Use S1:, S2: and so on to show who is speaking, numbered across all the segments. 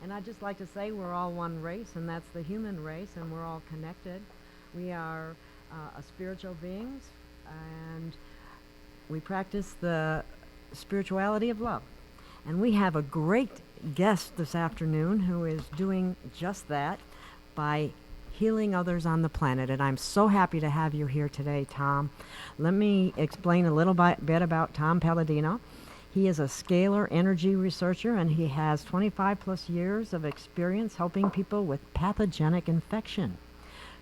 S1: And I'd just like to say we're all one race, and that's the human race, and we're all connected. We are spiritual beings, and we practice the spirituality of love. And we have a great guest this afternoon who is doing just that by healing others on the planet. And I'm so happy to have you here today, Tom. Let me explain a little bit about Tom Paladino. He is a scalar energy researcher, and he has 25 plus years of experience helping people with pathogenic infection.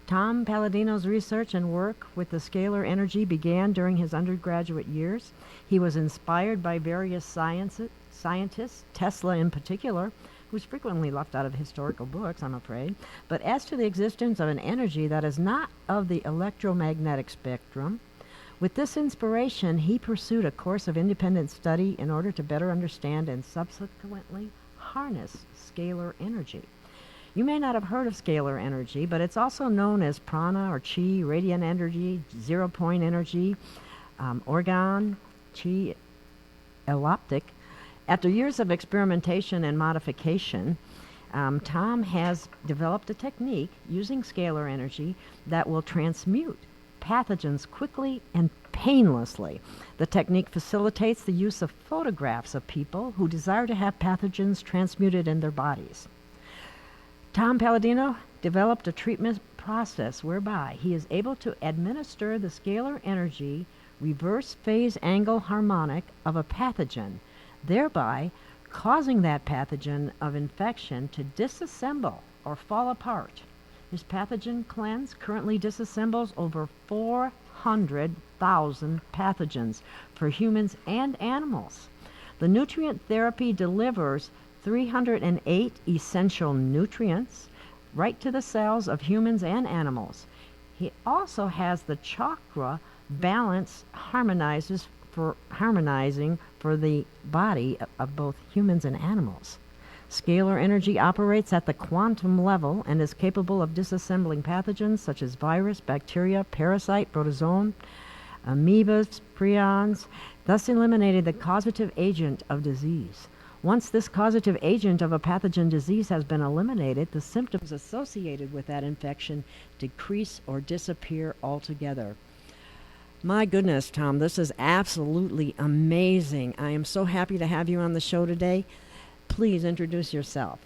S1: Tom Paladino's research and work with the scalar energy began during his undergraduate years. He was inspired by various scientists, Tesla in particular, who's frequently left out of historical books, I'm afraid. But as to the existence of an energy that is not of the electromagnetic spectrum, with this inspiration, he pursued a course of independent study in order to better understand and subsequently harness scalar energy. You may not have heard of scalar energy, but it's also known as prana or chi, radiant energy, zero-point energy, orgone, chi, eloptic. After years of experimentation and modification, Tom has developed a technique using scalar energy that will transmute pathogens quickly and painlessly. The technique facilitates the use of photographs of people who desire to have pathogens transmuted in their bodies. Tom Paladino developed a treatment process whereby he is able to administer the scalar energy reverse phase angle harmonic of a pathogen, thereby causing that pathogen of infection to disassemble or fall apart. His pathogen cleanse currently disassembles over 400,000 pathogens for humans and animals. The nutrient therapy delivers 308 essential nutrients right to the cells of humans and animals. He also has the chakra balance harmonizing for the body of both humans and animals. Scalar energy operates at the quantum level and is capable of disassembling pathogens such as virus, bacteria, parasite, protozoan, amoebas, prions, thus eliminating the causative agent of disease. Once this causative agent of a pathogen disease has been eliminated, the symptoms associated with that infection decrease or disappear altogether. My goodness, Tom, this is absolutely amazing. I am so happy to have you on the show today. Please introduce yourself.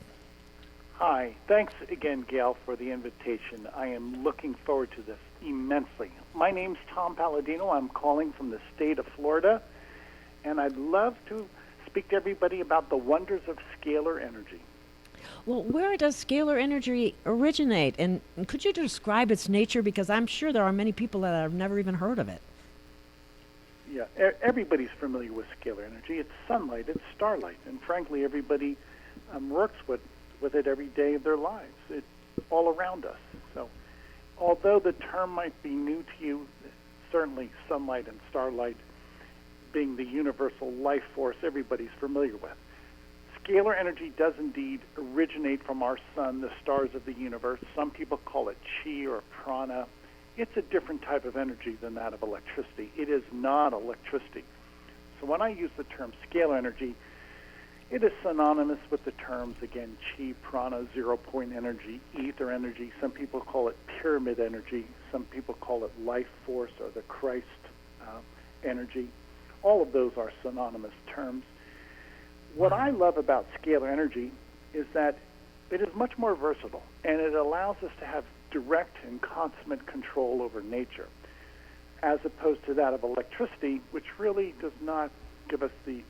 S2: Hi. Thanks again, Gail, for the invitation. I am looking forward to this immensely. My name's Tom Paladino. I'm calling from the state of Florida, and I'd love to speak to everybody about the wonders of scalar energy.
S1: Well, where does scalar energy originate? And could you describe its nature? Because I'm sure there are many people that have never even heard of it.
S2: Yeah, everybody's familiar with scalar energy. It's sunlight, it's starlight, and frankly, everybody works with it every day of their lives. It's all around us. So, although the term might be new to you, certainly sunlight and starlight being the universal life force everybody's familiar with. Scalar energy does indeed originate from our sun, the stars of the universe. Some people call it chi or prana. It's a different type of energy than that of electricity. It is not electricity. So when I use the term scalar energy, it is synonymous with the terms, again, chi, prana, zero-point energy, ether energy. Some people call it pyramid energy. Some people call it life force or the Christ energy. All of those are synonymous terms. What I love about scalar energy is that it is much more versatile, and it allows us to have direct and consummate control over nature, as opposed to that of electricity, which really does not give us the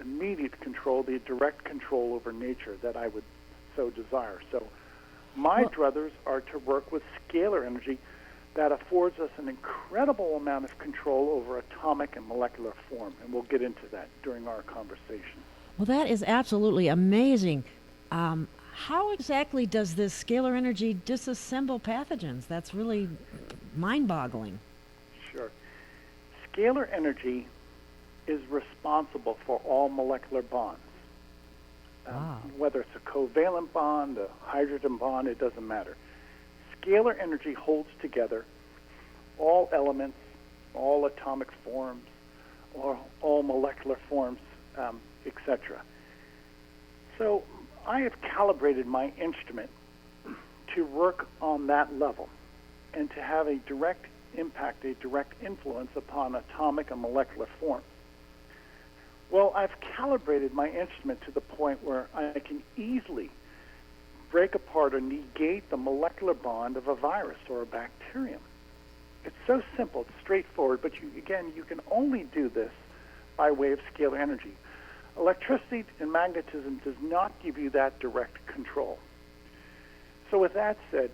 S2: immediate control, the direct control over nature that I would so desire. So my druthers are to work with scalar energy that affords us an incredible amount of control over atomic and molecular form, and we'll get into that during our conversation.
S1: Well, that is absolutely amazing. How exactly does this scalar energy disassemble pathogens? That's really mind-boggling.
S2: Sure. Scalar energy is responsible for all molecular bonds.
S1: Wow.
S2: Whether it's a covalent bond, a hydrogen bond, it doesn't matter. Scalar energy holds together all elements, all atomic forms, or all molecular forms, etc. So I have calibrated my instrument to work on that level and to have a direct impact, a direct influence upon atomic and molecular forms. Well, I've calibrated my instrument to the point where I can easily break apart or negate the molecular bond of a virus or a bacterium. It's so simple, it's straightforward, but you can only do this by way of scalar energy. Electricity and magnetism does not give you that direct control. So with that said,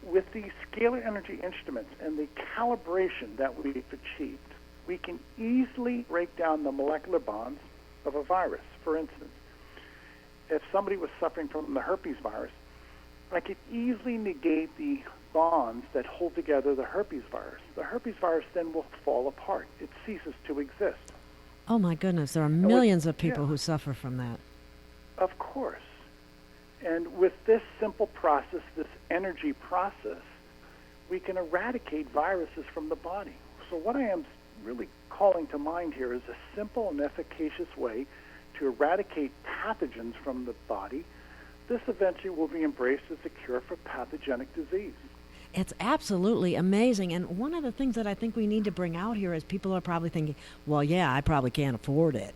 S2: with the scalar energy instruments and the calibration that we've achieved, we can easily break down the molecular bonds of a virus. For instance, if somebody was suffering from the herpes virus, I could easily negate the bonds that hold together the herpes virus. The herpes virus then will fall apart. It ceases to exist.
S1: Oh my goodness, there are millions of people who suffer from that.
S2: Of course. And with this simple process, this energy process, we can eradicate viruses from the body. So what I am really calling to mind here is a simple and efficacious way to eradicate pathogens from the body. This eventually will be embraced as a cure for pathogenic disease.
S1: It's absolutely amazing. And one of the things that I think we need to bring out here is people are probably thinking, well, yeah, I probably can't afford it.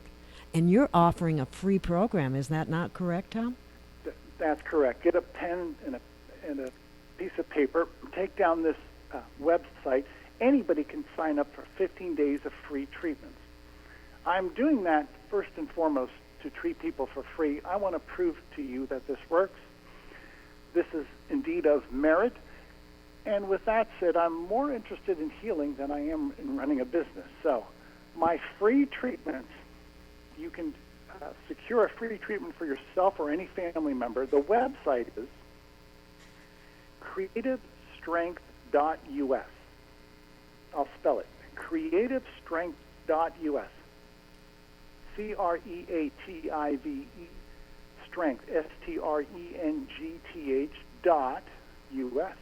S1: And you're offering a free program. Is that not correct, Tom?
S2: That's correct. Get a pen and a piece of paper. Take down this website. Anybody can sign up for 15 days of free treatments. I'm doing that first and foremost to treat people for free. I want to prove to you that this works. This is indeed of merit. And with that said, I'm more interested in healing than I am in running a business. So my free treatments, you can secure a free treatment for yourself or any family member. The website is creativestrength.us. I'll spell it. creativestrength.us. CREATIVE strength, STRENGTH.US.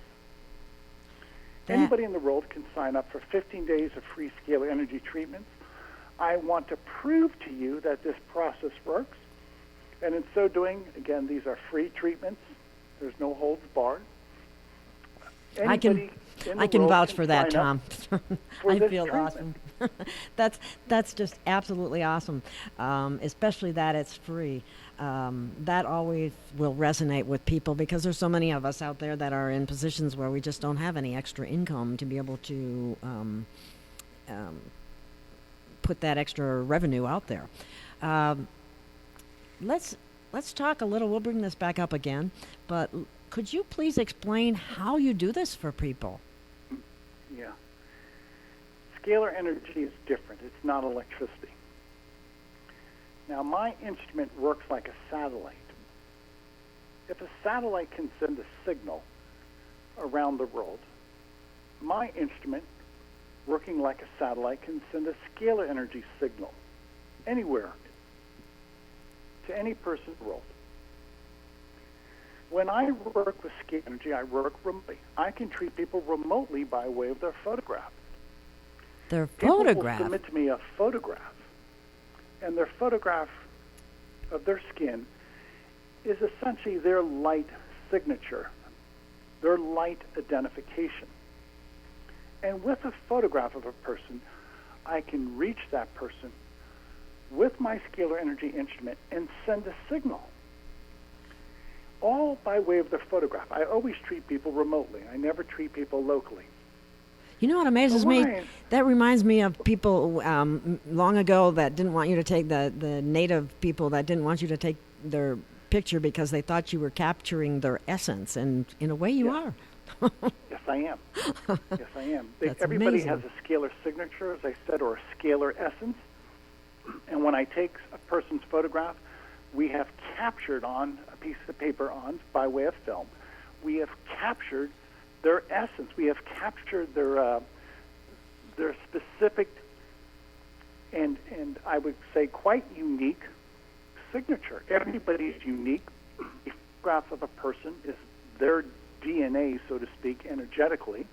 S2: Anybody in the world can sign up for 15 days of free scalar energy treatments. I want to prove to you that this process works. And in so doing, again, these are free treatments. There's no holds barred.
S1: I can vouch for that, Tom. I feel awesome. That's just absolutely awesome, especially that it's free. That always will resonate with people because there's so many of us out there that are in positions where we just don't have any extra income to be able to put that extra revenue out there. Let's talk a little. We'll bring this back up again, but could you please explain how you do this for people?
S2: Yeah. Scalar energy is different. It's not electricity. Now, my instrument works like a satellite. If a satellite can send a signal around the world, my instrument, working like a satellite, can send a scalar energy signal anywhere to any person in the world. When I work with scalar energy, I work remotely. I can treat people remotely by way of their photograph.
S1: Their
S2: photograph?
S1: People
S2: will submit to me a photograph, and their photograph of their skin is essentially their light signature, their light identification. And with a photograph of a person, I can reach that person with my scalar energy instrument and send a signal, all by way of their photograph. I always treat people remotely. I never treat people locally.
S1: You know what amazes me? That reminds me of people long ago that didn't want you to take the native people that didn't want you to take their picture because they thought you were capturing their essence, and in a way you are.
S2: Yes, I am. Yes, I am.
S1: Everybody
S2: has a scalar signature, as I said, or a scalar essence. And when I take a person's photograph, we have captured on a piece of paper by way of film, we have captured their essence. We have captured their specific and I would say quite unique signature. Everybody's unique. A photograph of a person is their DNA, so to speak, energetically.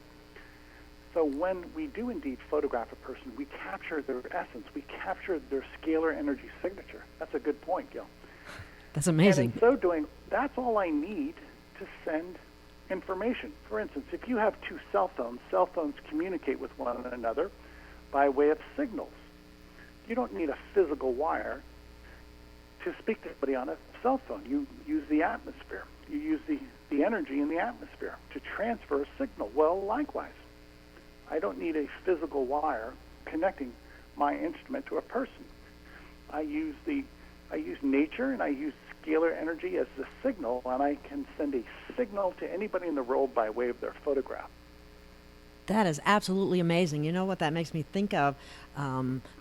S2: So when we do indeed photograph a person, we capture their essence. We capture their scalar energy signature. That's a good point, Gil.
S1: That's
S2: And
S1: amazing.
S2: in so doing, that's all I need to send information. For instance, if you have two cell phones communicate with one another by way of signals. You don't need a physical wire to speak to somebody on a cell phone. You use the atmosphere. You use the energy in the atmosphere to transfer a signal. Well, likewise, I don't need a physical wire connecting my instrument to a person. I use nature, and I use scalar energy as the signal, and I can send a signal to anybody in the world by way of their photograph.
S1: That is absolutely amazing. You know what that makes me think of?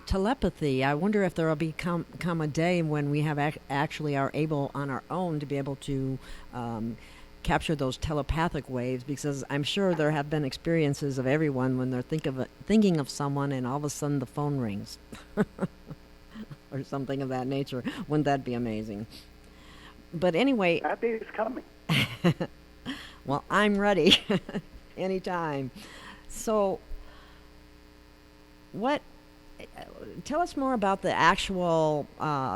S1: Telepathy. I wonder if there will come a day when we have actually are able on our own to be able to capture those telepathic waves, because I'm sure there have been experiences of everyone when they're thinking of someone and all of a sudden the phone rings or something of that nature. Wouldn't that be amazing? But anyway,
S2: That day is coming.
S1: well, I'm ready anytime. So, tell us more about the actual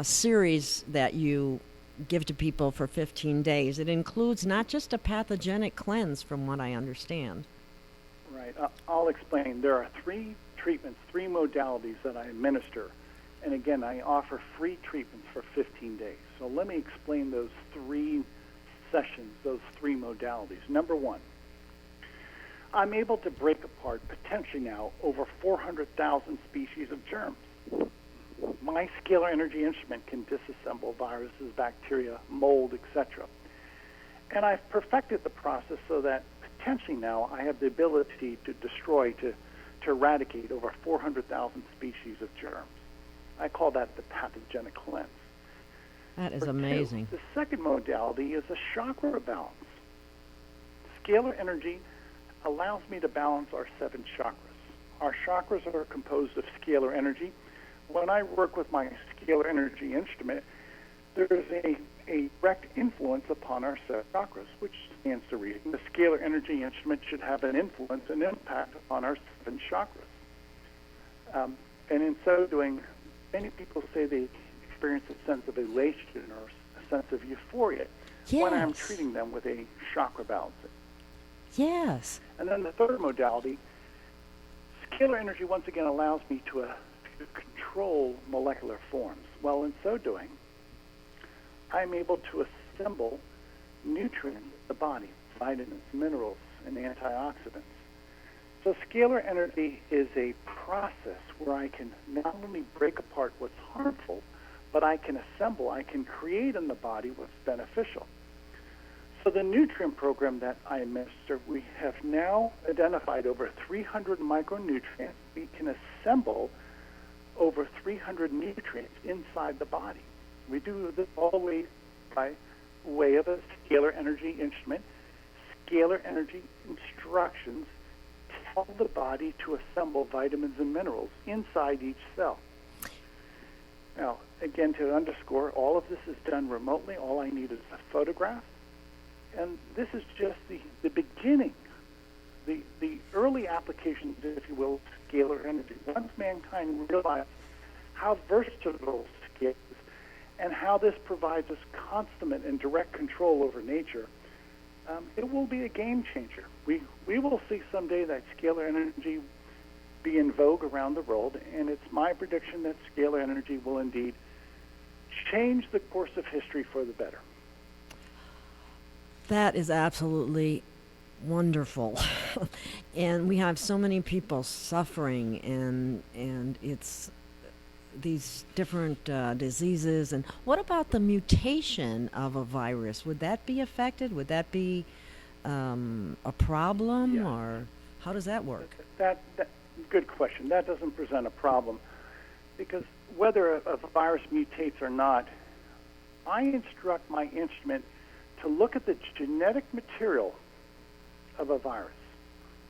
S1: series that you give to people for 15 days. It includes not just a pathogenic cleanse, from what I understand.
S2: Right. I'll explain. There are 3 treatments, 3 modalities that I administer. And again, I offer free treatments for 15 days. So let me explain those 3 sessions, those 3 modalities. Number 1, I'm able to break apart, potentially now, over 400,000 species of germs. My scalar energy instrument can disassemble viruses, bacteria, mold, etc. And I've perfected the process so that potentially now I have the ability to destroy, to eradicate over 400,000 species of germs. I call that the pathogenic cleanse.
S1: That is
S2: Number 2,
S1: amazing.
S2: the second modality is a chakra balance. Scalar energy allows me to balance our 7 chakras. Our chakras are composed of scalar energy. When I work with my scalar energy instrument, there's a direct influence upon our 7 chakras, which stands to reason. The scalar energy instrument should have an influence and impact upon our 7 chakras. And in so doing, many people say they experience a sense of elation or a sense of euphoria when I'm treating them with a chakra balancing.
S1: Yes.
S2: And then the third modality, scalar energy once again allows me to control molecular forms. Well, in so doing, I'm able to assemble nutrients in the body, vitamins, minerals, and antioxidants. So scalar energy is a process where I can not only break apart what's harmful, but I can assemble, I can create in the body what's beneficial. So the nutrient program that I administer, we have now identified over 300 micronutrients. We can assemble over 300 nutrients inside the body. We do this all the way by way of a scalar energy instrument. Scalar energy instructions tell the body to assemble vitamins and minerals inside each cell. Now, again, to underscore, all of this is done remotely. All I need is a photograph. And this is just the beginning, the early applications, if you will, of scalar energy. Once mankind realizes how versatile scale is and how this provides us consummate and direct control over nature, it will be a game changer. We will see someday that scalar energy be in vogue around the world, and it's my prediction that scalar energy will indeed change the course of history for the better.
S1: That is absolutely wonderful. And we have so many people suffering, and it's these different diseases. And what about the mutation of a virus? Would that be affected? Would that be a problem?
S2: Yeah.
S1: Or how does that work?
S2: That good question. That doesn't present a problem, because whether a virus mutates or not, I instruct my instrument to look at the genetic material of a virus.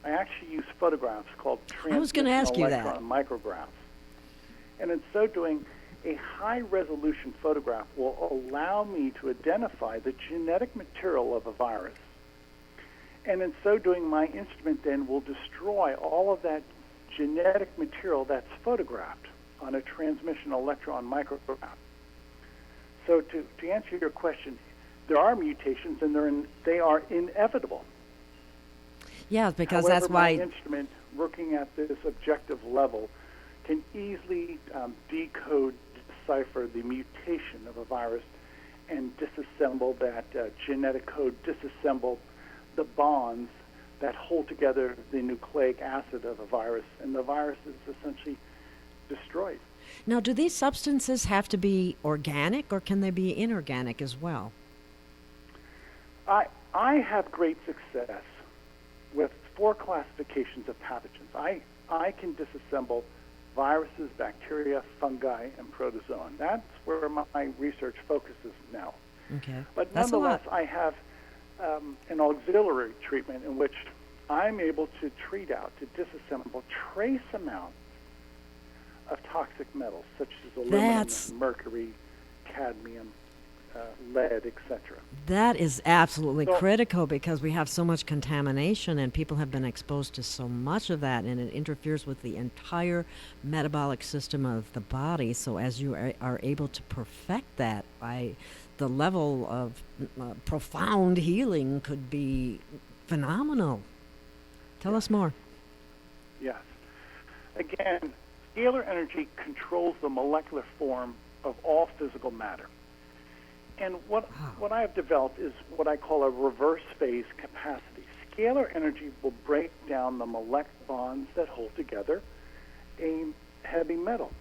S2: I actually use photographs called transmission electron micrographs. And in so doing, a high-resolution photograph will allow me to identify the genetic material of a virus. And in so doing, my instrument then will destroy all of that genetic material that's photographed on a transmission electron micrograph. So to answer your question, there are mutations, and they are inevitable.
S1: Yeah, because
S2: However,
S1: that's why.
S2: my instrument, working at this objective level, can easily decode, decipher the mutation of a virus and disassemble that genetic code, disassemble the bonds that hold together the nucleic acid of a virus, and the virus is essentially destroyed.
S1: Now, do these substances have to be organic, or can they be inorganic as well?
S2: I have great success with 4 classifications of pathogens. I can disassemble viruses, bacteria, fungi, and protozoan. That's where my research focuses now.
S1: Okay.
S2: But
S1: That's
S2: nonetheless,
S1: a lot.
S2: I have an auxiliary treatment in which I'm able to treat out, to disassemble trace amounts of toxic metals, such as aluminum, mercury, cadmium, lead, etc.
S1: That is absolutely
S2: So-
S1: critical because we have so much contamination and people have been exposed to so much of that, and it interferes with the entire metabolic system of the body. So as you are able to perfect that, by the level of profound healing could be phenomenal. Tell us more.
S2: Yes. Again, scalar energy controls the molecular form of all physical matter. And what I have developed is what I call a reverse phase capacity. Scalar energy will break down the molecular bonds that hold together a heavy metal.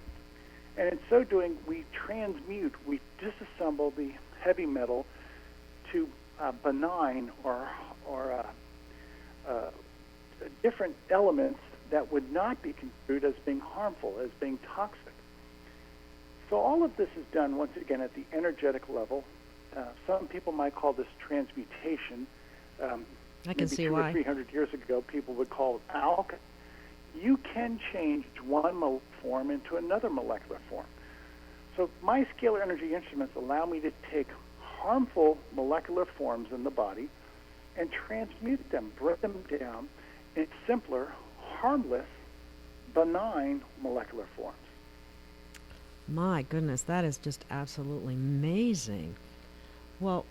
S2: And in so doing, we transmute, we disassemble the heavy metal to benign or different elements that would not be construed as being harmful, as being toxic. So all of this is done, once again, at the energetic level. Some people might call this transmutation.
S1: I can see
S2: maybe 200
S1: why.
S2: or 300 years ago, people would call it alchemy. You can change one molecular form into another molecular form. So my scalar energy instruments allow me to take harmful molecular forms in the body and transmute them, break them down in simpler, harmless, benign molecular forms.
S1: My goodness, that is just absolutely amazing. Well,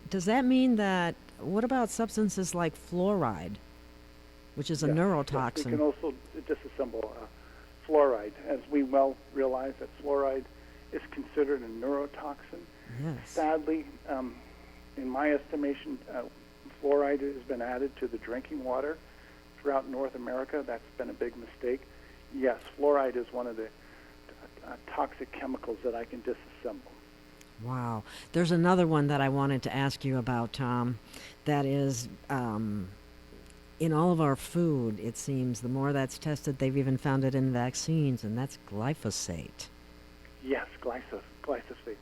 S1: does that mean that, what about substances like fluoride, which is a
S2: Yes,
S1: neurotoxin?
S2: Yes, we can also disassemble fluoride, as we well realize that fluoride is considered a neurotoxin.
S1: Yes.
S2: Sadly, in my estimation, fluoride has been added to the drinking water throughout North America. That's been a big mistake. Yes, fluoride is one of the toxic chemicals that I can disassemble.
S1: Wow. There's another one that I wanted to ask you about, Tom, that is in all of our food, it seems. The more that's tested, they've even found it in vaccines, and that's glyphosate.
S2: Yes, glyphosate.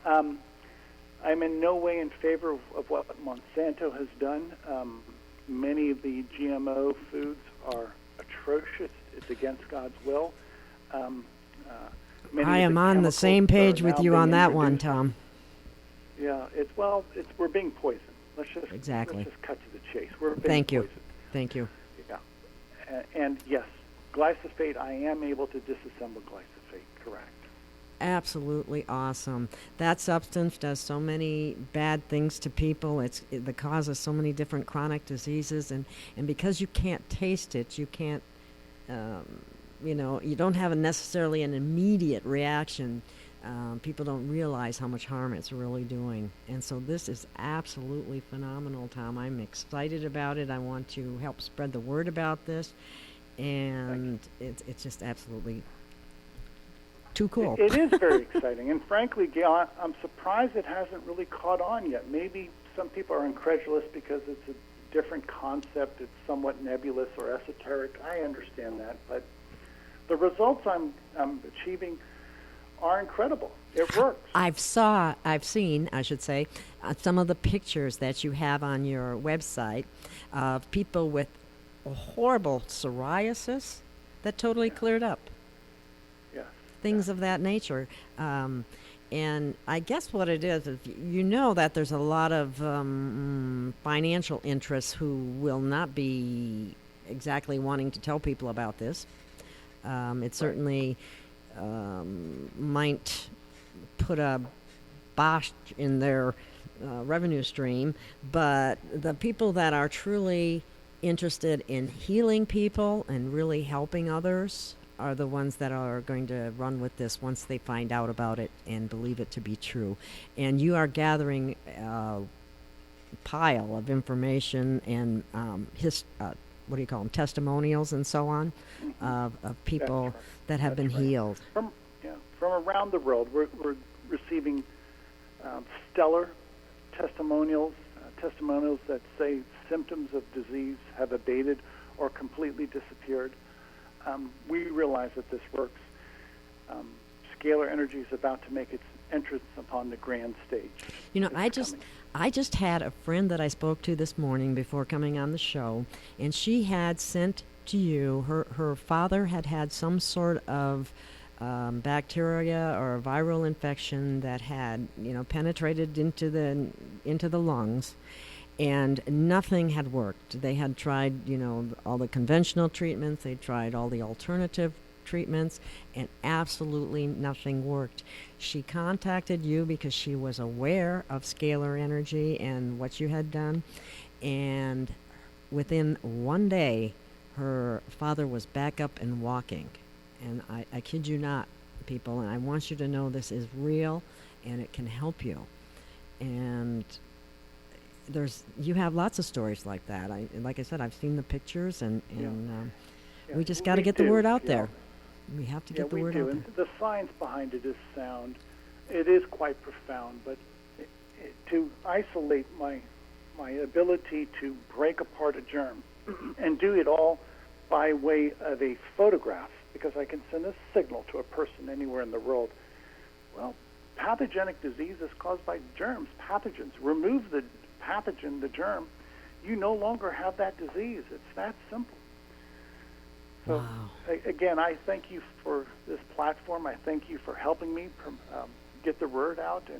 S2: I'm in no way in favor of what Monsanto has done. Many of the GMO foods are atrocious. It's against God's will.
S1: I am on the same page with you on that one, Tom.
S2: Yeah, we're being poisoned. Let's just cut to the chase. We're being poisoned.
S1: Thank you.
S2: Yeah, and yes, glyphosate. I am able to disassemble glyphosate. Correct.
S1: Absolutely awesome. That substance does so many bad things to people. It's the cause of so many different chronic diseases, and because you can't taste it, you can't. You don't have necessarily an immediate reaction. People don't realize how much harm it's really doing. And so this is absolutely phenomenal, Tom. I'm excited about it. I want to help spread the word about this. And it's just absolutely too cool.
S2: It is very exciting. And frankly, Gail, I'm surprised it hasn't really caught on yet. Maybe some people are incredulous because it's a different concept. It's somewhat nebulous or esoteric. I understand that. But the results I'm achieving are incredible. It works.
S1: I've seen, some of the pictures that you have on your website of people with a horrible psoriasis that totally cleared up.
S2: Yes.
S1: Things of that nature. And I guess what it is you know that there's a lot of financial interests who will not be exactly wanting to tell people about this. It certainly might put a botched in their revenue stream, but the people that are truly interested in healing people and really helping others are the ones that are going to run with this once they find out about it and believe it to be true. And you are gathering a pile of information and what do you call them, testimonials and so on, of people
S2: Right.
S1: that have been healed.
S2: From around the world, we're receiving stellar testimonials that say symptoms of disease have abated or completely disappeared. We realize that this works. Scalar energy is about to make its entrance upon the grand stage.
S1: You know,
S2: It's
S1: I just had a friend that I spoke to this morning before coming on the show, and she had sent to you, her father had some sort of bacteria or viral infection that had, penetrated into the lungs, and nothing had worked. They had tried, all the conventional treatments, they tried all the alternative treatments, and absolutely nothing worked. She contacted you because she was aware of scalar energy and what you had done, and within one day, her father was back up and walking. And I kid you not, people, and I want you to know this is real and it can help you. And you have lots of stories like that. Like I said, I've seen the pictures, and we just got to get the word out there. We have to get the word out there.
S2: And the science behind it is sound. It is quite profound, but to isolate my ability to break apart a germ and do it all by way of a photograph, because I can send a signal to a person anywhere in the world. Well, pathogenic disease is caused by germs, pathogens. Remove the pathogen, the germ, you no longer have that disease. It's that simple. So,
S1: wow.
S2: Again, I thank you for this platform. I thank you for helping me get the word out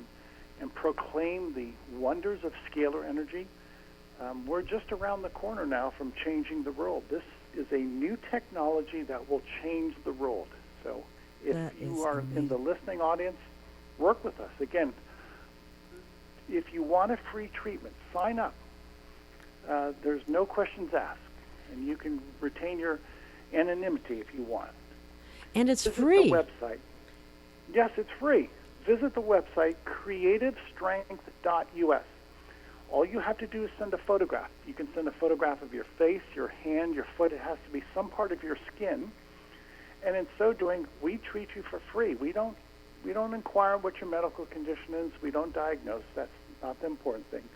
S2: and proclaim the wonders of scalar energy. We're just around the corner now from changing the world. This is a new technology that will change the world. So if you are in the listening audience, work with us. Again, if you want a free treatment, sign up. There's no questions asked, and you can retain your anonymity if you want.
S1: And it's
S2: Visit
S1: free.
S2: The website. Yes, it's free. Visit the website, creativestrength.us. All you have to do is send a photograph. You can send a photograph of your face, your hand, your foot. It has to be some part of your skin. And in so doing, we treat you for free. We don't inquire what your medical condition is. We don't diagnose. That's not the important thing.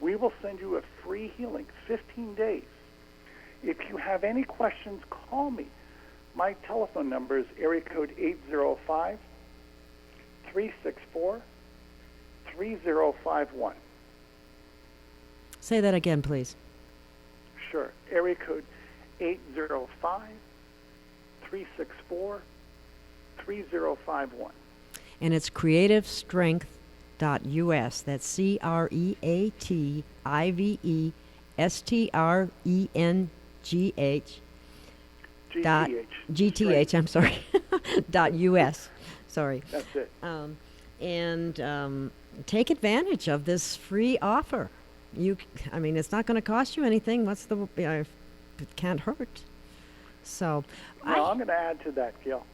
S2: We will send you a free healing, 15 days. If you have any questions, call me. My telephone number is area code 805-364-3051.
S1: Say that again, please.
S2: Sure. Area code 805-364-3051.
S1: And it's creativestrength.us. That's CREATIVESTRENGH dot GTH, I'm sorry, .us. Sorry.
S2: That's it.
S1: And take advantage of this free offer. It's not going to cost you anything. It can't hurt. So,
S2: Well, I'm going to add to that, Gail,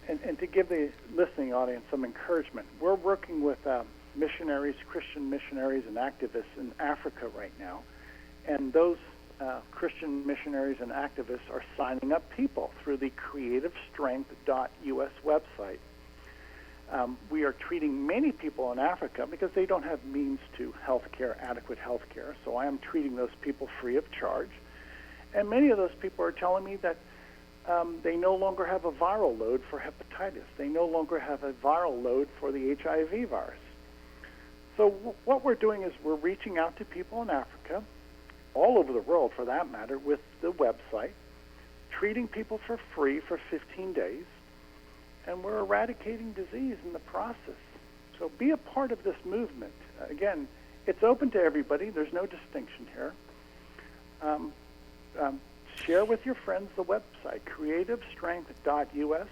S2: and to give the listening audience some encouragement. We're working with missionaries, Christian missionaries, and activists in Africa right now, and those Christian missionaries and activists are signing up people through the creativestrength.us website. We are treating many people in Africa because they don't have means to adequate health care. So I am treating those people free of charge. And many of those people are telling me that they no longer have a viral load for hepatitis. They no longer have a viral load for the HIV virus. So what we're doing is we're reaching out to people in Africa, all over the world for that matter, with the website, treating people for free for 15 days, and we're eradicating disease in the process. So be a part of this movement. Again, it's open to everybody. There's no distinction here. Share with your friends the website, creativestrength.us,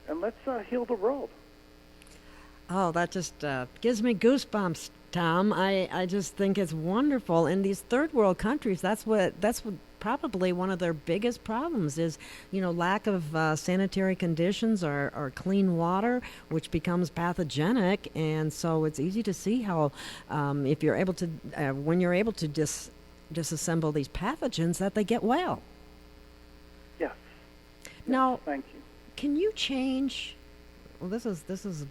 S2: and let's heal the world.
S1: Oh, that just gives me goosebumps, Tom. I just think it's wonderful. In these third world countries, that's what probably one of their biggest problems is, lack of sanitary conditions or clean water, which becomes pathogenic. And so it's easy to see how, if you're able to, when you're able to disassemble these pathogens, that they get well.
S2: Yes.
S1: Now,
S2: Thank you.
S1: can you change? Well, this is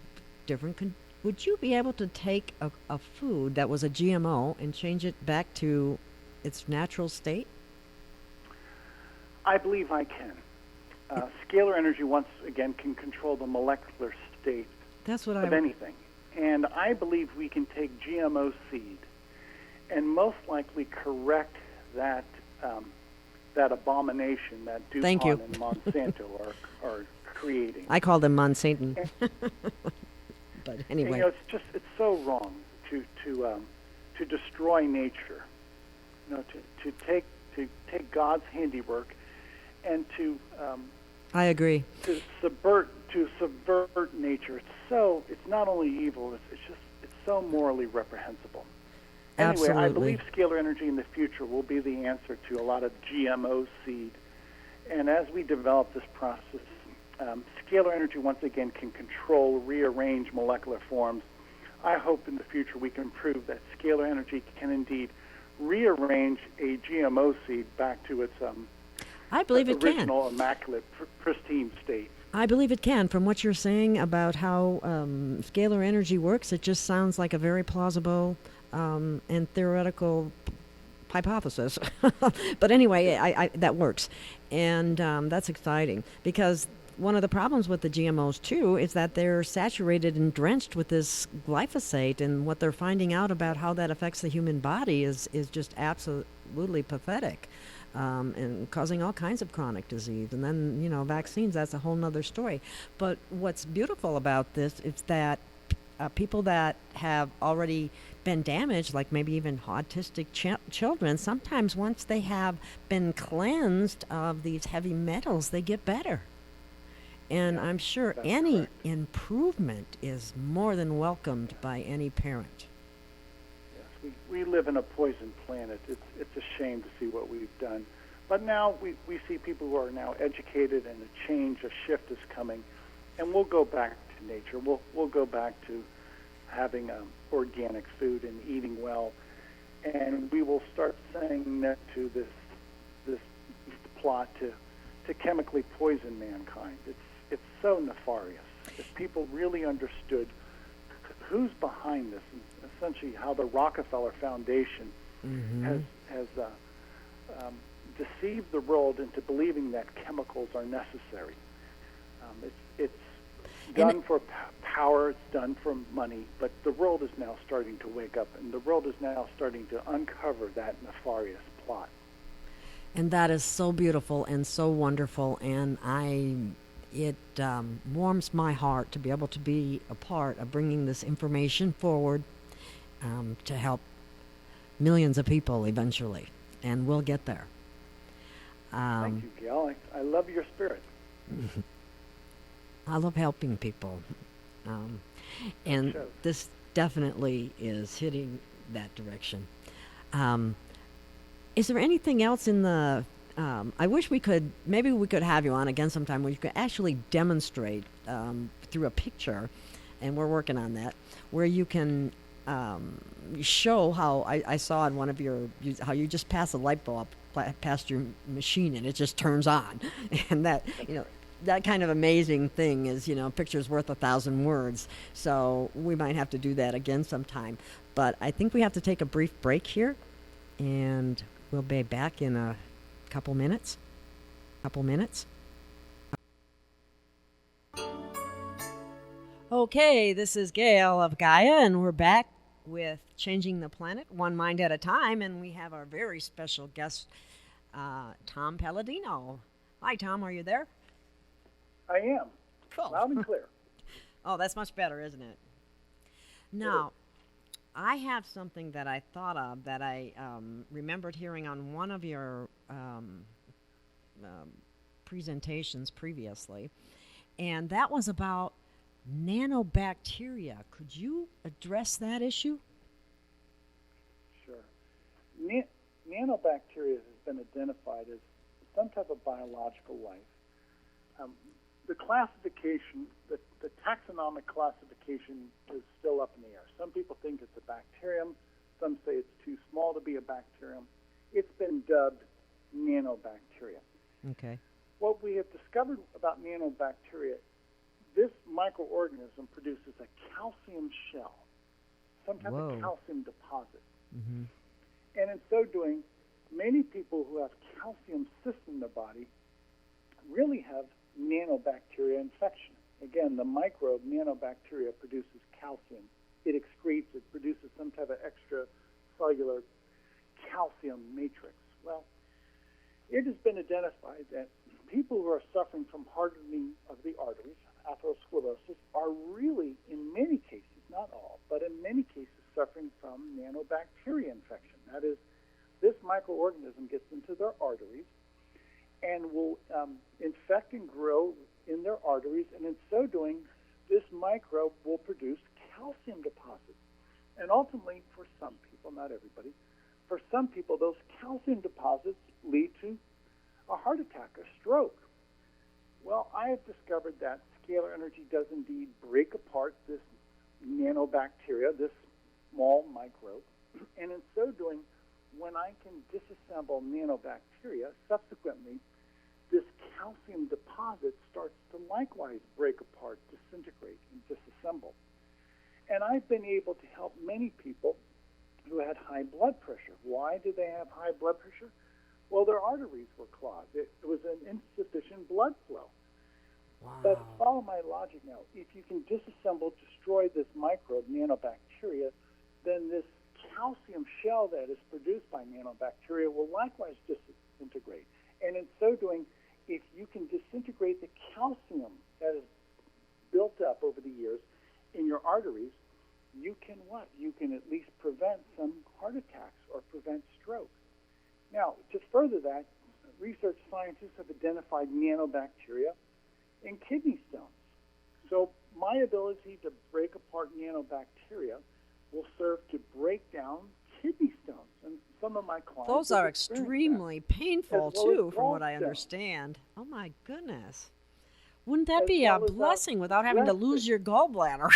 S1: different. Would you be able to take a food that was a GMO and change it back to its natural state?
S2: I believe I can. Scalar energy, once again, can control the molecular state
S1: That's what
S2: of
S1: I.
S2: anything. And I believe we can take GMO seed and most likely correct that that abomination that
S1: Thank you.
S2: DuPont and Monsanto are creating.
S1: I call them Monsatan. But
S2: And,
S1: anyway,
S2: it's so wrong to destroy nature. To take God's handiwork and to
S1: I agree.
S2: subvert nature. It's not only evil. It's so morally reprehensible. Anyway, I
S1: Absolutely.
S2: believe scalar energy in the future will be the answer to a lot of GMO seed. And as we develop this process, scalar energy once again can control, rearrange molecular forms. I hope in the future we can prove that scalar energy can indeed rearrange a GMO seed back to its
S1: I believe it can.
S2: original, immaculate, pristine state.
S1: I believe it can. From what you're saying about how scalar energy works, it just sounds like a very plausible and theoretical hypothesis. But anyway, I that works. And that's exciting because one of the problems with the GMOs, too, is that they're saturated and drenched with this glyphosate. And what they're finding out about how that affects the human body is just absolutely pathetic. And causing all kinds of chronic disease. And then, vaccines, that's a whole nother story. But what's beautiful about this is that people that have already been damaged, like maybe even autistic children, sometimes once they have been cleansed of these heavy metals, they get better. And I'm sure
S2: That's
S1: any
S2: correct.
S1: improvement is more than welcomed by any parent.
S2: Yes, we live in a poisoned planet. It's a shame to see what we've done. But now we see people who are now educated, and a shift is coming, and we'll go back to nature. We'll go back to having organic food and eating well, and we will start saying no to this plot to chemically poison mankind. It's so nefarious. If people really understood who's behind this, and essentially how the Rockefeller Foundation has deceived the world into believing that chemicals are necessary. It's done for power, it's done for money, but the world is now starting to wake up, and the world is now starting to uncover that nefarious plot.
S1: And that is so beautiful and so wonderful, and it warms my heart to be able to be a part of bringing this information forward to help millions of people eventually, and we'll get there.
S2: Thank you, Gail. I love your spirit.
S1: I love helping people, and
S2: shows.
S1: this definitely is hitting that direction. Is there anything else in the? I wish maybe we could have you on again sometime where you could actually demonstrate through a picture, and we're working on that, where you can show how I saw in one of how you just pass a light bulb past your machine and it just turns on, and that kind of amazing thing is, picture's worth 1,000 words. So we might have to do that again sometime. But I think we have to take a brief break here, and we'll be back in a couple minutes. Okay, this is Gail of Gaia, and we're back with Changing the Planet, one mind at a time, and we have our very special guest, Tom Paladino. Hi, Tom, are you there?
S2: I am.
S1: Cool.
S2: Loud and clear.
S1: Oh, that's much better, isn't it? Now, I have something that I thought of that I remembered hearing on one of your presentations previously, and that was about
S3: nanobacteria. Could you address that issue?
S2: Sure. Nanobacteria has been identified as some type of biological life. Um, the classification, the taxonomic classification is still up in the air. Some people think it's a bacterium. Some say it's too small to be a bacterium. It's been dubbed nanobacteria.
S3: Okay.
S2: What we have discovered about nanobacteria, this microorganism produces a calcium shell, some type
S3: Whoa.
S2: of calcium deposit.
S3: Mm-hmm.
S2: And in so doing, many people who have calcium cysts in their body really have nanobacteria infection. Again, the microbe nanobacteria produces calcium. It excretes, it produces some type of extracellular calcium matrix. Well, it has been identified that people who are suffering from hardening of the arteries, atherosclerosis, are really, in many cases, not all, but in many cases, suffering from nanobacteria infection. That is, this microorganism gets into their arteries and will infect and grow in their arteries, and in so doing, this microbe will produce calcium deposits. And ultimately, for some people, not everybody, for some people, those calcium deposits lead to a heart attack, a stroke. Well, I have discovered that scalar energy does indeed break apart this nanobacteria, this small microbe, and in so doing, when I can disassemble nanobacteria, subsequently, this calcium deposit starts to likewise break apart, disintegrate, and disassemble. And I've been able to help many people who had high blood pressure. Why did they have high blood pressure? Well, their arteries were clogged. It was an insufficient blood flow.
S3: Wow.
S2: But follow my logic now. If you can disassemble, destroy this microbe, nanobacteria, then this calcium shell that is produced by nanobacteria will likewise disintegrate. And in so doing, if you can disintegrate the calcium that is built up over the years in your arteries, you can what? You can at least prevent some heart attacks or prevent stroke. Now, to further that, research scientists have identified nanobacteria in kidney stones. So my ability to break apart nanobacteria will serve to break down kidney stones. And some of my clients
S3: Those
S2: have
S3: are
S2: experienced
S3: extremely
S2: that,
S3: painful,
S2: as well
S3: too,
S2: as
S3: from what I
S2: gallstones.
S3: understand. Oh, my goodness. Wouldn't that
S2: As
S3: be a
S2: well as,
S3: blessing without having to
S2: breast
S3: lose your gallbladder?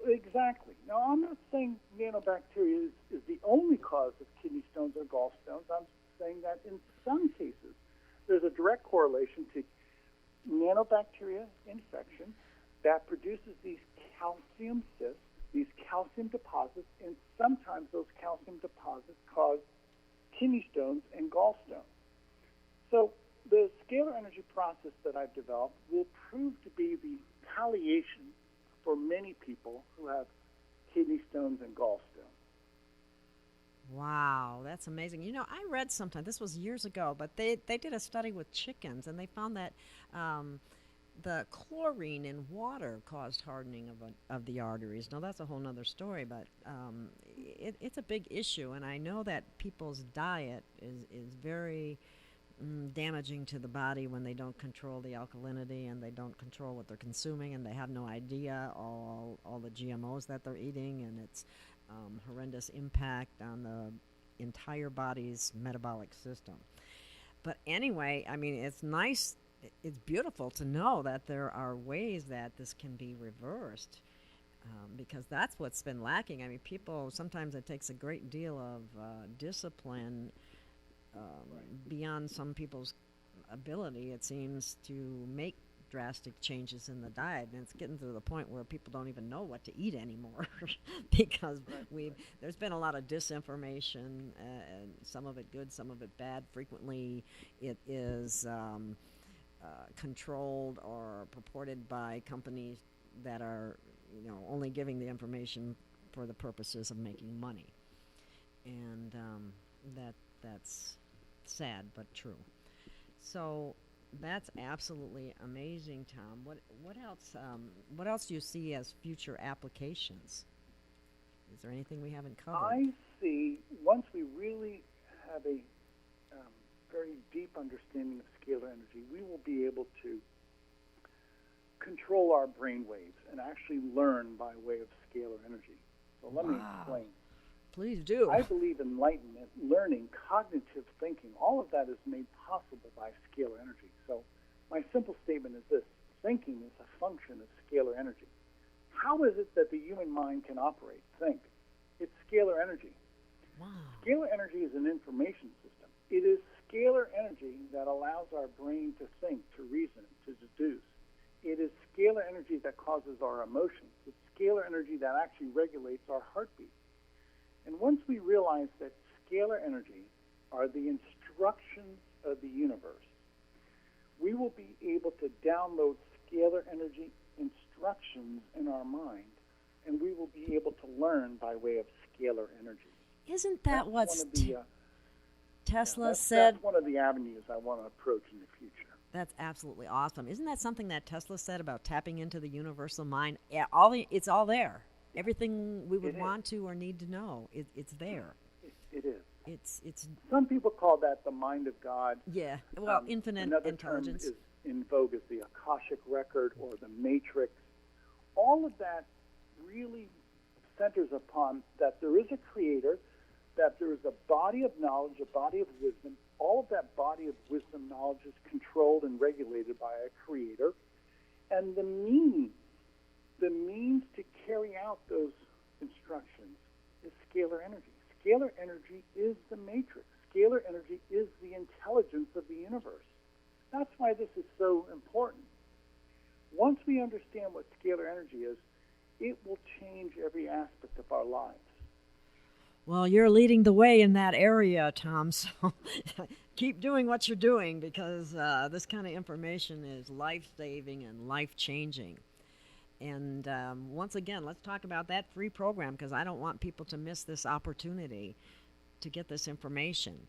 S2: Exactly. Now, I'm not saying nanobacteria is the only cause of kidney stones or gallstones. I'm saying that in some cases, there's a direct correlation to nanobacteria infection that produces these calcium cysts, these calcium deposits, and sometimes those calcium deposits cause kidney stones and gallstones. So the scalar energy process that I've developed will prove to be the palliation for many people who have kidney stones and gallstones.
S3: Wow, that's amazing. You know, I read sometime, this was years ago, but they did a study with chickens, and they found that the chlorine in water caused hardening of the arteries. Now, that's a whole nother story, but it's a big issue, and I know that people's diet is very damaging to the body when they don't control the alkalinity and they don't control what they're consuming, and they have no idea all the GMOs that they're eating, and it's horrendous impact on the entire body's metabolic system. But anyway, I mean, it's nice, it's beautiful to know that there are ways that this can be reversed, because that's what's been lacking. I mean, people, sometimes it takes a great deal of discipline beyond some people's ability, it seems, to make drastic changes in the diet, and it's getting to the point where people don't even know what to eat anymore because there's been a lot of disinformation, and some of it good, some of it bad. Frequently it is controlled or purported by companies that are, only giving the information for the purposes of making money, and that's sad but true. So that's absolutely amazing, Tom. What else? What else do you see as future applications? Is there anything we haven't covered?
S2: I see, once we really have a very deep understanding of scalar energy, we will be able to control our brain waves and actually learn by way of scalar energy. So let me explain.
S3: Please do.
S2: I believe enlightenment, learning, cognitive thinking, all of that is made possible by scalar energy. So my simple statement is this: thinking is a function of scalar energy. How is it that the human mind can operate, think? It's scalar energy.
S3: Wow.
S2: Scalar energy is an information system. It is scalar energy that allows our brain to think, to reason, to deduce. It is scalar energy that causes our emotions. It's scalar energy that actually regulates our heartbeat. And once we realize that scalar energy are the instructions of the universe, we will be able to download scalar energy instructions in our mind, and we will be able to learn by way of scalar energy.
S3: Isn't that
S2: That's
S3: what
S2: one of the,
S3: Tesla said?
S2: That's one of the avenues I want to approach in the future.
S3: That's absolutely awesome. Isn't that something that Tesla said about tapping into the universal mind? Yeah, it's all there. Everything we would want to or need to know, it's there.
S2: It is.
S3: It's.
S2: Some people call that the mind of God.
S3: Yeah. Well, infinite
S2: another
S3: intelligence.
S2: Term is in vogue is the Akashic record or the Matrix. All of that really centers upon that there is a creator, that there is a body of knowledge, a body of wisdom. All of that body of wisdom knowledge is controlled and regulated by a creator. And the means to carry out those instructions is scalar energy. Scalar energy is the matrix. Scalar energy is the intelligence of the universe. That's why this is so important. Once we understand what scalar energy is, it will change every aspect of our lives.
S3: Well, you're leading the way in that area, Tom, so keep doing what you're doing, because this kind of information is life-saving and life-changing. And once again, let's talk about that free program, because I don't want people to miss this opportunity to get this information.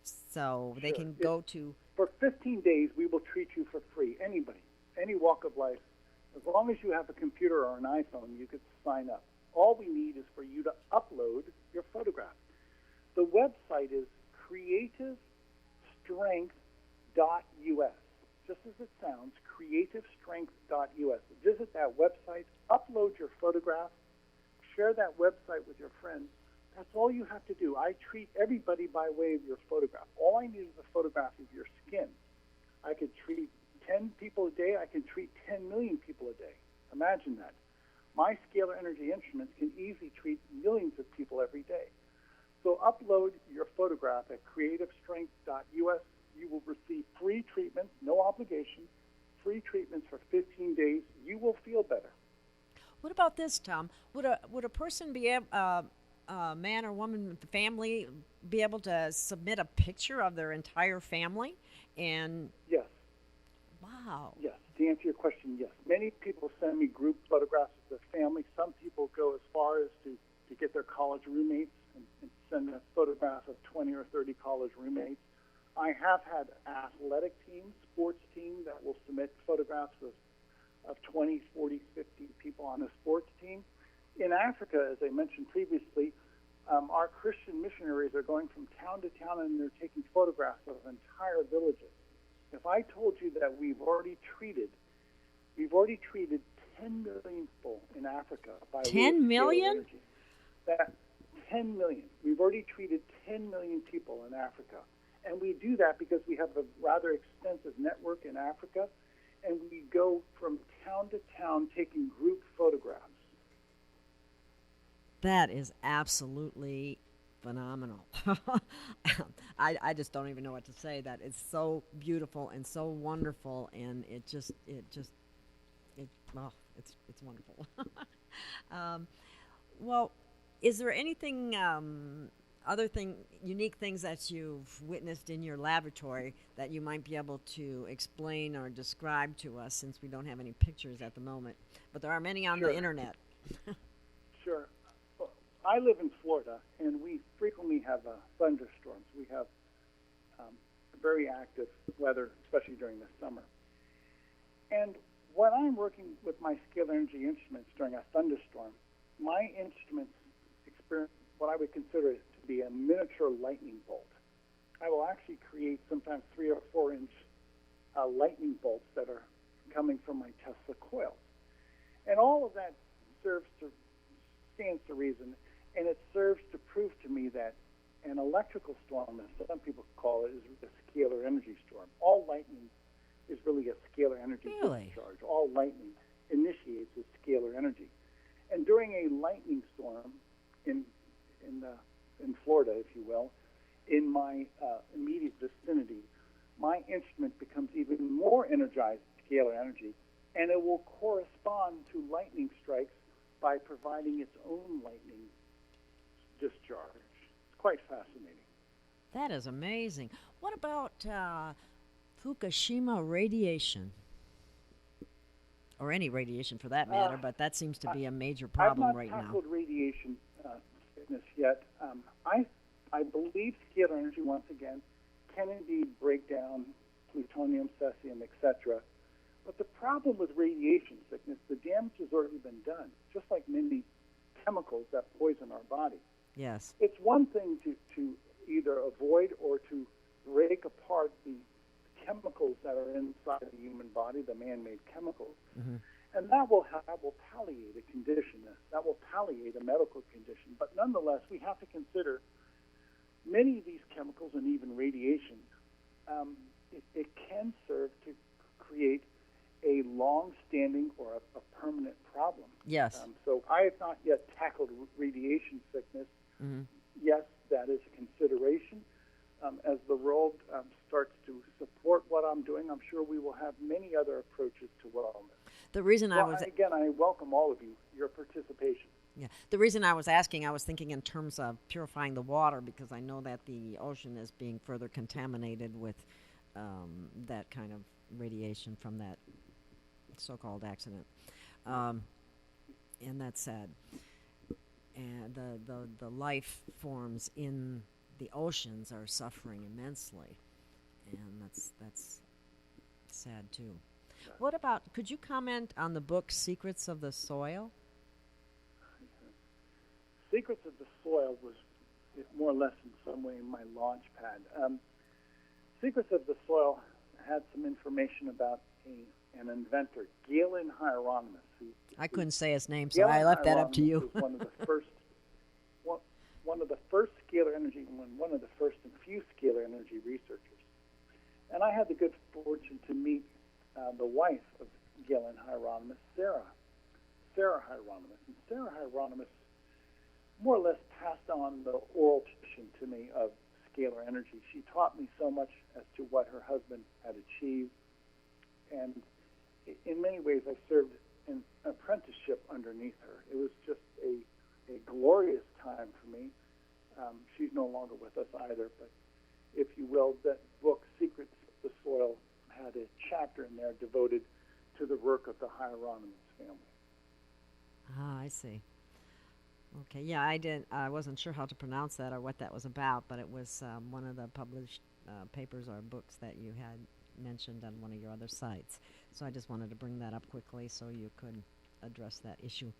S3: So they can go to...
S2: For 15 days, we will treat you for free. Anybody, any walk of life. As long as you have a computer or an iPhone, you could sign up. All we need is for you to upload your photograph. The website is creativestrength.us. Just as it sounds, creativestrength.us. Visit that website, upload your photograph, share that website with your friends. That's all you have to do. I treat everybody by way of your photograph. All I need is a photograph of your skin. I could treat 10 people a day. I can treat 10 million people a day. Imagine that. My scalar energy instruments can easily treat millions of people every day. So upload your photograph at creativestrength.us. You will receive free treatments, no obligation, free treatments for 15 days. You will feel better.
S3: What about this, Tom? Would a person be able, a man or woman with the family, be able to submit a picture of their entire family? And
S2: yes.
S3: Wow.
S2: Yes. To answer your question, yes. Many people send me group photographs of their family. Some people go as far as to get their college roommates and send a photograph of 20 or 30 college roommates. I have had athletic teams, sports teams that will submit photographs of 20, 40, 50 people on a sports team. In Africa, as I mentioned previously, our Christian missionaries are going from town to town, and they're taking photographs of entire villages. If I told you that we've already treated 10 million people in Africa by
S3: 10 million?
S2: That 10 million. We've already treated 10 million people in Africa. And we do that because we have a rather extensive network in Africa, and we go from town to town taking group photographs.
S3: That is absolutely phenomenal. I just don't even know what to say. That it's so beautiful and so wonderful, and it's wonderful. Well, is there anything unique things that you've witnessed in your laboratory that you might be able to explain or describe to us, since we don't have any pictures at the moment, but there are many on the internet?
S2: Sure. I live in Florida, and we frequently have thunderstorms. We have very active weather, especially during the summer. And when I'm working with my scalar energy instruments during a thunderstorm, my instruments experience what I would consider to be a miniature lightning bolt. I will actually create sometimes 3 or 4 inch lightning bolts that are coming from my Tesla coils. And all of that stands to reason, and it serves to prove to me that an electrical storm, as some people call it, is a scalar energy storm. All lightning is really a scalar energy discharge. All lightning initiates with scalar energy. And during a lightning storm in Florida, if you will, in my immediate vicinity, my instrument becomes even more energized scalar energy, and it will correspond to lightning strikes by providing its own lightning discharge. It's quite fascinating.
S3: That is amazing. What about Fukushima radiation? Or any radiation for that matter, but that seems to be a major problem right now.
S2: I've not tackled radiation sickness yet. I believe scalar energy, once again, can indeed break down plutonium, cesium, etc. But the problem with radiation sickness, the damage has already been done, just like many chemicals that poison our body.
S3: Yes.
S2: It's one thing to either avoid or to break apart the chemicals that are inside the human body, the man-made chemicals.
S3: Mm-hmm.
S2: And that will palliate a condition, that will palliate a medical condition. But nonetheless, we have to consider many of these chemicals and even radiation, it can serve to create a long-standing or a permanent problem.
S3: Yes.
S2: So I have not yet tackled radiation sickness.
S3: Mm-hmm.
S2: Yes, that is a consideration. As the world starts to support what I'm doing, I'm sure we will have many other approaches to wellness.
S3: The reason
S2: I welcome all of you, your participation.
S3: Yeah. The reason I was asking, I was thinking in terms of purifying the water, because I know that the ocean is being further contaminated with that kind of radiation from that so-called accident. And that's sad. And the life forms in the oceans are suffering immensely, and that's sad too. What about, could you comment on the book Secrets of the Soil?
S2: Secrets of the Soil was more or less in some way my launch pad. Secrets of the Soil had some information about an inventor, Galen Hieronymus.
S3: I couldn't say his name, so I left that up to you.
S2: Was one of the first scalar energy, one of the first and few scalar energy researchers. And I had the good fortune to meet the wife of Galen Hieronymus, Sarah Hieronymus. And Sarah Hieronymus more or less passed on the oral tradition to me of scalar energy. She taught me so much as to what her husband had achieved. And in many ways, I served an apprenticeship underneath her. It was just a glorious time for me. She's no longer with us either, but if you will, that book, Secrets of the Soil, had a chapter in there devoted to the work of the Hieronymus family.
S3: Ah, I see. Okay, yeah, I wasn't sure how to pronounce that or what that was about, but it was one of the published papers or books that you had mentioned on one of your other sites. So I just wanted to bring that up quickly so you could address that issue.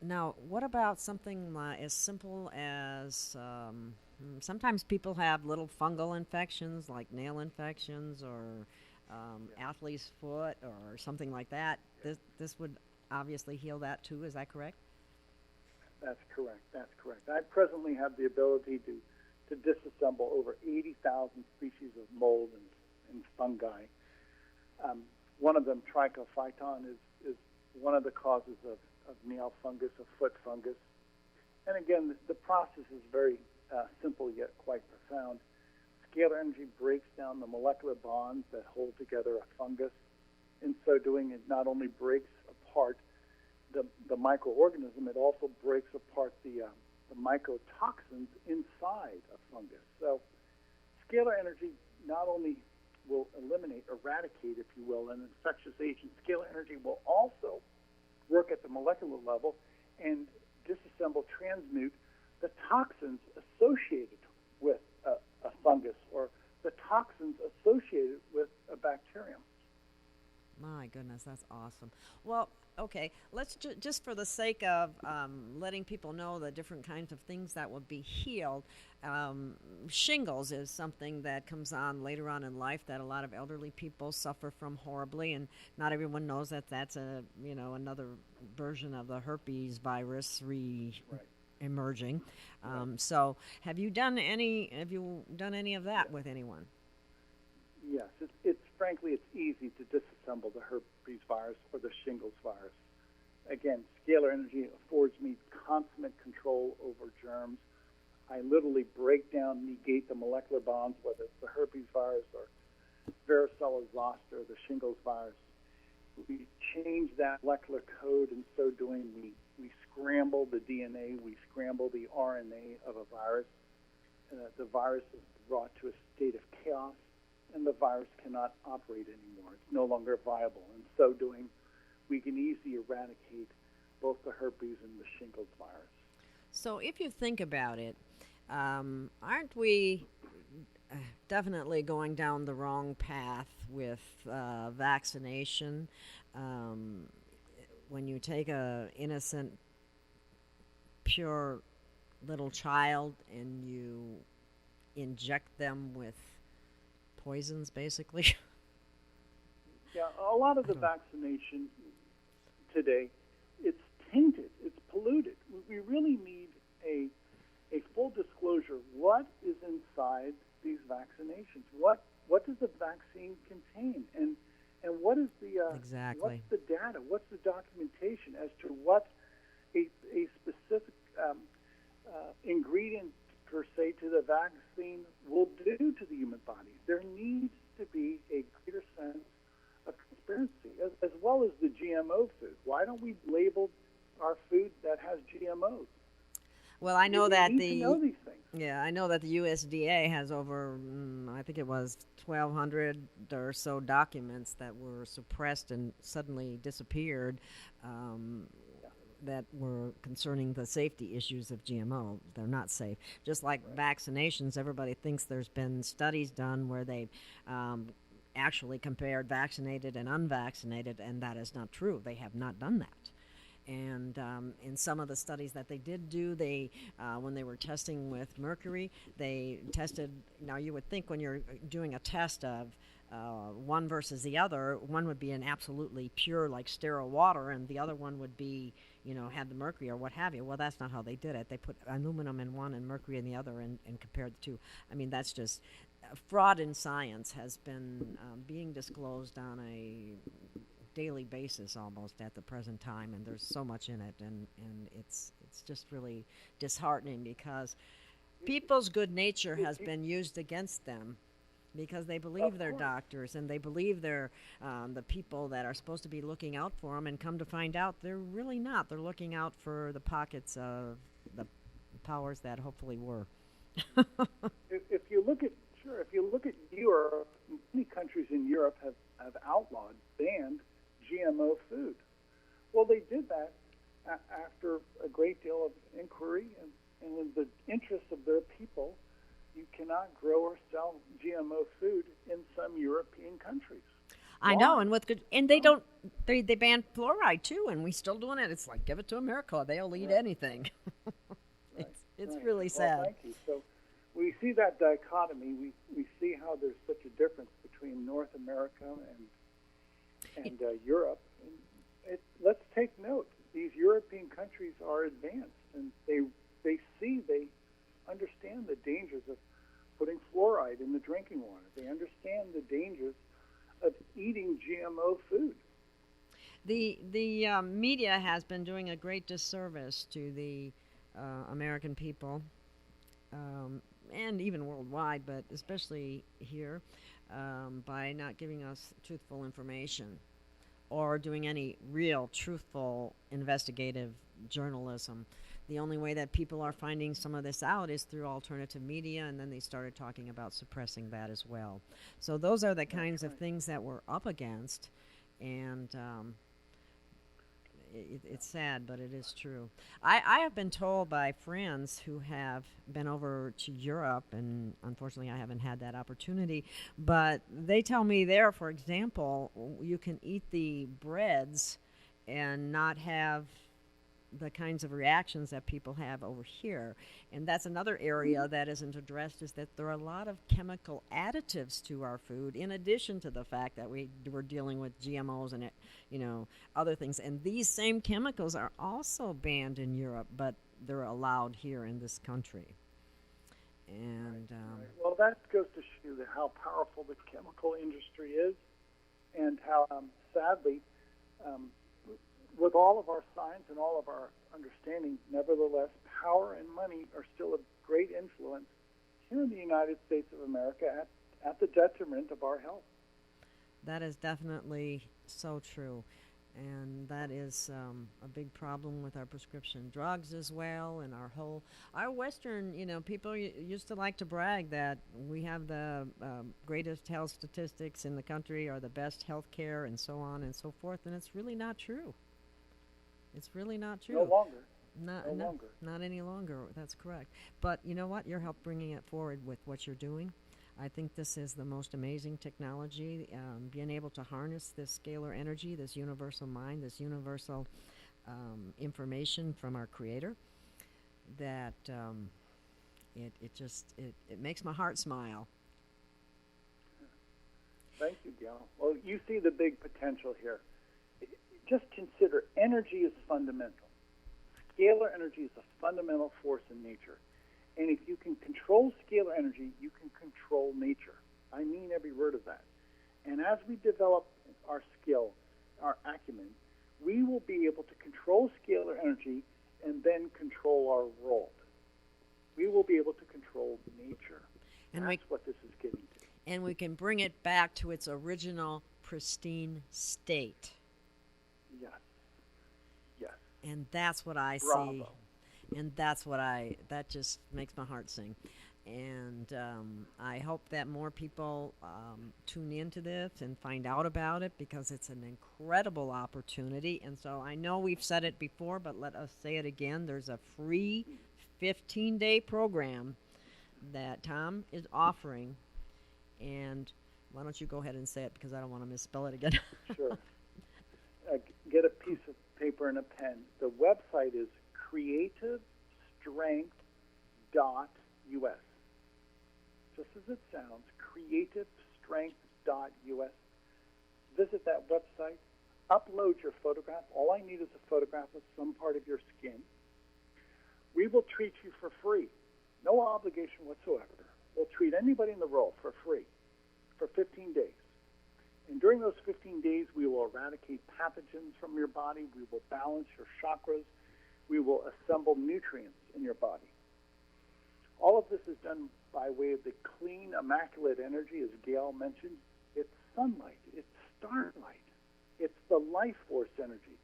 S3: Now, what about something as simple as sometimes people have little fungal infections like nail infections or athlete's foot or something like that. This would obviously heal that too. Is that correct?
S2: That's correct. I presently have the ability to disassemble over 80,000 species of mold and fungi. One of them, trichophyton, is one of the causes of nail fungus, of foot fungus. And again, the process is very simple yet quite profound. Scalar energy breaks down the molecular bonds that hold together a fungus. In so doing, it not only breaks apart the microorganism, it also breaks apart the mycotoxins inside a fungus. So scalar energy not only will eradicate, if you will, an infectious agent, scalar energy will also work at the molecular level and disassemble, transmute the toxins associated with a fungus or the toxins associated with a bacterium.
S3: My goodness, that's awesome. Well, okay, let's just for the sake of letting people know the different kinds of things that would be healed. Um, Shingles is something that comes on later on in life that a lot of elderly people suffer from horribly, and not everyone knows that that's another version of the herpes virus
S2: Right.
S3: emerging.
S2: Right.
S3: So, Have you done any of that with anyone?
S2: Yes, it's frankly it's easy to disassemble the herpes virus or the shingles virus. Again, scalar energy affords me consummate control over germs. I literally break down, negate the molecular bonds, whether it's the herpes virus or varicella zoster or the shingles virus. We change that molecular code. In so doing, we scramble the DNA, we scramble the RNA of a virus. The virus is brought to a state of chaos, and the virus cannot operate anymore. It's no longer viable. In so doing, we can easily eradicate both the herpes and the shingles virus.
S3: So, if you think about it, aren't we definitely going down the wrong path with vaccination? Um, when you take a innocent, pure little child and you inject them with poisons, basically.
S2: Yeah, a lot of the vaccination today, it's tainted, it's polluted. We really need a full disclosure. What is inside these vaccinations? What does the vaccine contain? And what is the
S3: Exactly.
S2: what's the data? What's the documentation as to what a specific ingredient per se to the vaccine will do to the human body? There needs to be a greater sense of transparency, as well as the GMO food. Why don't we label our food that has GMOs?
S3: Well, I know
S2: We
S3: that
S2: need to know these things.
S3: I know that the USDA has over, I think it was 1,200 or so documents that were suppressed and suddenly disappeared that were concerning the safety issues of GMO. They're not safe. Just like vaccinations, everybody thinks there's been studies done where they actually compared vaccinated and unvaccinated, and that is not true. They have not done that. And in some of the studies that they did do, when they were testing with mercury, they tested. Now, you would think when you're doing a test of one versus the other, one would be in absolutely pure, like sterile water, and the other one would be, had the mercury or what have you. Well, that's not how they did it. They put aluminum in one and mercury in the other and compared the two. I mean, that's just fraud in science has been being disclosed on a daily basis almost at the present time, and there's so much in it, and it's just really disheartening because people's good nature has been used against them because they believe they're doctors and they believe they're the people that are supposed to be looking out for them, and come to find out they're really not. They're looking out for the pockets of the powers that hopefully were.
S2: If you look at Europe, many countries in Europe have outlawed, banned GMO food. Well, they did that after a great deal of inquiry and in the interest of their people. You cannot grow or sell GMO food in some European countries.
S3: I know, and they don't. They banned fluoride too, and we still doing it. It's like, give it to America; they'll eat anything. It's really sad.
S2: Well, thank you. So we see that dichotomy. We see how there's such a difference between North America and Europe. And let's take note. These European countries are advanced, and they understand the dangers of putting fluoride in the drinking water. They understand the dangers of eating GMO food.
S3: The media has been doing a great disservice to the American people, and even worldwide, but especially here, by not giving us truthful information or doing any real truthful investigative journalism. The only way that people are finding some of this out is through alternative media, and then they started talking about suppressing that as well. So those are the kinds of things that we're up against, and It's sad, but it is true. I have been told by friends who have been over to Europe, and unfortunately I haven't had that opportunity, but they tell me there, for example, you can eat the breads and not have the kinds of reactions that people have over here. And that's another area that isn't addressed, is that there are a lot of chemical additives to our food, in addition to the fact that we're dealing with GMOs and other things. And these same chemicals are also banned in Europe, but they're allowed here in this country. And
S2: right. Well, that goes to show you how powerful the chemical industry is, and how sadly, with all of our science and all of our understanding, nevertheless, power and money are still a great influence here in the United States of America at the detriment of our health.
S3: that is definitely so true. And that is a big problem with our prescription drugs as well, and our Western, people used to like to brag that we have the greatest health statistics in the country, or the best health care, and so on and so forth, and it's really not true. It's really not true.
S2: No longer.
S3: Not,
S2: No
S3: no,
S2: longer.
S3: not any longer. That's correct. But you know what? You're help bringing it forward with what you're doing. I think this is the most amazing technology, being able to harness this scalar energy, this universal mind, this universal information from our Creator, that it makes my heart smile.
S2: Thank you, Gail. Well, you see the big potential here. Just consider, energy is fundamental. Scalar energy is a fundamental force in nature. And if you can control scalar energy, you can control nature. I mean every word of that. And as we develop our skill, our acumen, we will be able to control scalar energy and then control our world. We will be able to control nature.
S3: And
S2: that's what this is getting to.
S3: And we can bring it back to its original pristine state.
S2: Yes. Yes.
S3: And that's what I
S2: Bravo.
S3: see. And that just makes my heart sing. And I hope that more people tune into this and find out about it, because it's an incredible opportunity. And so I know we've said it before, but let us say it again. There's a free 15-day program that Tom is offering. And why don't you go ahead and say it, because I don't want to misspell it again.
S2: Sure. Get a piece of paper and a pen. The website is creativestrength.us. Just as it sounds, creativestrength.us. Visit that website. Upload your photograph. All I need is a photograph of some part of your skin. We will treat you for free. No obligation whatsoever. We'll treat anybody in the world for free for 15 days. And during those 15 days, we will eradicate pathogens from your body. We will balance your chakras. We will assemble nutrients in your body. All of this is done by way of the clean, immaculate energy, as Gail mentioned. It's sunlight. It's starlight. It's the life force energy.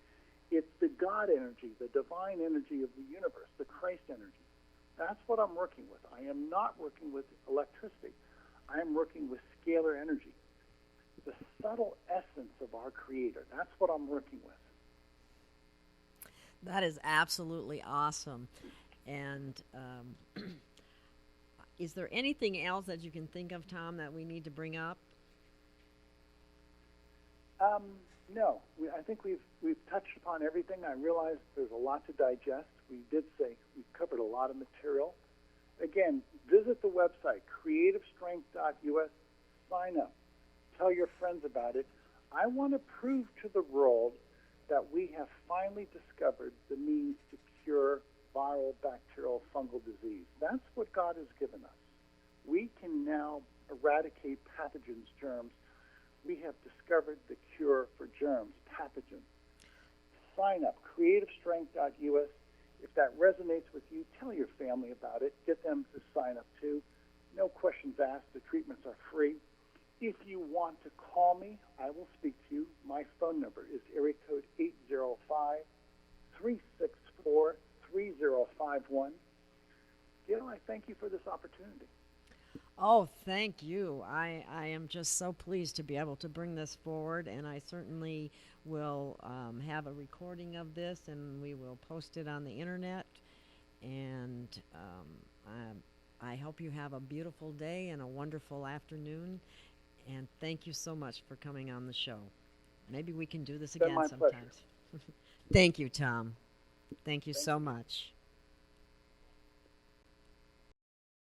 S2: It's the God energy, the divine energy of the universe, the Christ energy. That's what I'm working with. I am not working with electricity. I am working with scalar energy, the subtle essence of our Creator. That's what I'm working with.
S3: That is absolutely awesome. And is there anything else that you can think of, Tom, that we need to bring up?
S2: No. I think we've touched upon everything. I realize there's a lot to digest. We did say we've covered a lot of material. Again, visit the website, creativestrength.us. Sign up. Tell your friends about it. I want to prove to the world that we have finally discovered the means to cure viral, bacterial, fungal disease. That's what God has given us. We can now eradicate pathogens, germs. We have discovered the cure for germs, pathogens. Sign up, creativestrength.us. If that resonates with you, tell your family about it. Get them to sign up too. No questions asked. The treatments are free. If you want to call me, I will speak to you. My phone number is area code 805-364-3051. Gail, I thank you for this opportunity.
S3: Oh, thank you. I am just so pleased to be able to bring this forward, and I certainly will have a recording of this, and we will post it on the internet. And I hope you have a beautiful day and a wonderful afternoon. And thank you so much for coming on the show. Maybe we can do this
S2: It's been
S3: again
S2: my pleasure.
S3: sometimes. Thank you, Tom. Thank you
S2: Thank
S3: so
S2: you.
S3: much.